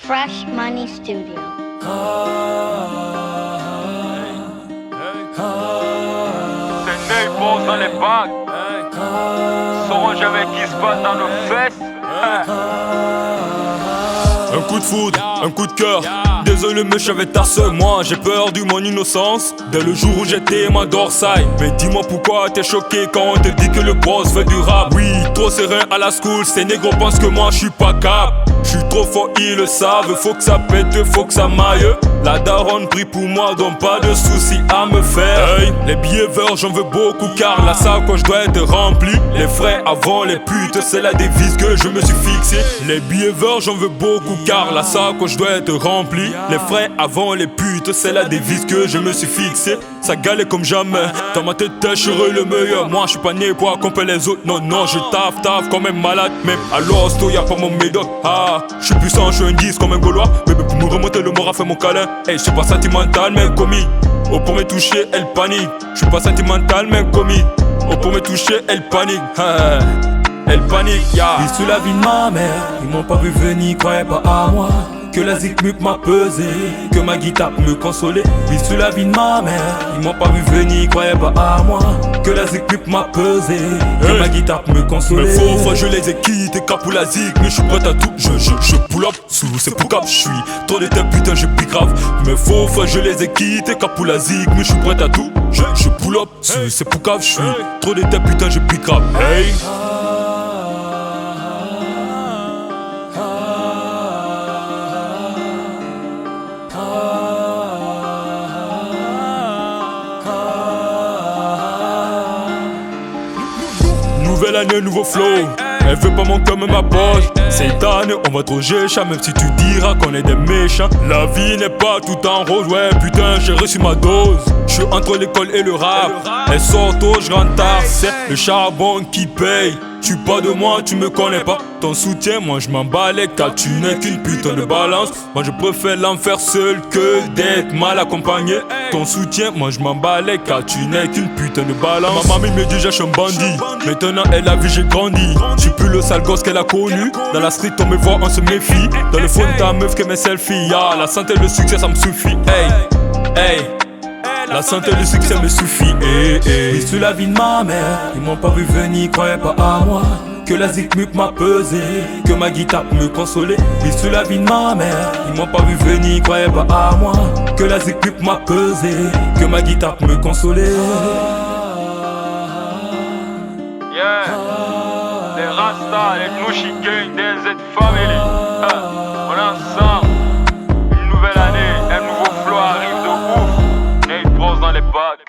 Fresh Money Studio. C'est Ney Boss dans les bacs. Sauront jamais qui se passe dans nos fesses. Un coup de foudre, un coup de cœur. Désolé mais j'avais tasse, moi j'ai perdu mon innocence dès le jour où j'étais ma dorsale. Mais dis-moi pourquoi t'es choqué quand on te dit que le boss fait du rap. Oui, trop serein à la school, ces négros pensent que moi je suis pas cap. Je suis trop fort, ils le savent, faut que ça pète, faut que ça maille. La daronne prie pour moi, donc pas de soucis à me faire. Hey, les billets verts j'en veux beaucoup car la sacoche doit être remplie. Les frais avant les putes, c'est la devise que je me suis fixé. Les billets verts j'en veux beaucoup car la sacoche doit être remplie. Les frais avant les putes, c'est la devise que je me suis fixé. Ça galère comme jamais, dans ma tête je serai le meilleur. Moi je suis pas né pour accompagner les autres, non non je taffe comme un malade. Même à l'hosto y'a pas mon médoc. Ah, je suis puissant, je suis un 10 comme un gaulois. Bébé pour me remonter le moral fait mon câlin. Hey, je suis pas sentimental mais commis. Oh pour me toucher elle panique. Je suis pas sentimental mais commis. Oh pour me toucher elle panique. Elle panique, yeah. Ils sous la vie de ma mère, ils m'ont pas vu venir, croyaient pas à moi. Que la zikmuc m'a pesé, que ma guitare me consolait. Ils sous la vie de ma mère, ils m'ont pas vu venir, croyaient pas à moi. Que la zikmuc m'a pesé, que ma guitare me consolait. Mais faux fois je les ai quittés, cap pour la zik. Mais je suis prêt à tout, je pull up sous c'est pour cap, je suis trop de tête, putain je pique grave. Mais faux fois je les ai quittés, cap pour la zik. Mais je suis prêt à tout, je pull up sous c'est pour cap, je suis trop de tête, putain je pique grave. Hey. Nouvelle année, nouveau flow. Elle veut pas mon cœur mais ma poche. Cette année on va trop gécha, même si tu diras qu'on est des méchants. La vie n'est pas tout en rose, ouais putain j'ai reçu ma dose. Je suis entre l'école et le rap. Elle sort tôt, je rentre tard, c'est le charbon qui paye. Tu pas de moi, tu me connais pas. Ton soutien, moi je m'en bats les car tu n'es qu'une putain de balance. Moi je préfère l'enfer seul que d'être mal accompagné. Ton soutien, moi je m'en bats les car tu n'es qu'une putain de balance. Ma mamie me dit je suis un bandit. Maintenant elle a vu j'ai grandi. Je suis plus le sale gosse qu'elle a connu. Dans la street on me voit, on se méfie. Dans le fond de ta meuf que mes selfies. Yeah, la santé et le succès ça me suffit. Hey, hey. La santé et le succès me suffit. Ils sous la vie de ma mère, ils m'ont pas vu venir, croyaient pas à moi. Que la zikmuc m'a pesé, que ma guitare me consolait. Ils sous la vie de ma mère, ils m'ont pas vu venir, croyaient pas à moi. Que la zikmuc m'a pesé, que ma guitare me consolait. Yeah, les Rasta, les Knushi Gang, des Z Family. On est ensemble. Une nouvelle année, un nouveau flow arrive de ouf. Ney Boss dans les bacs.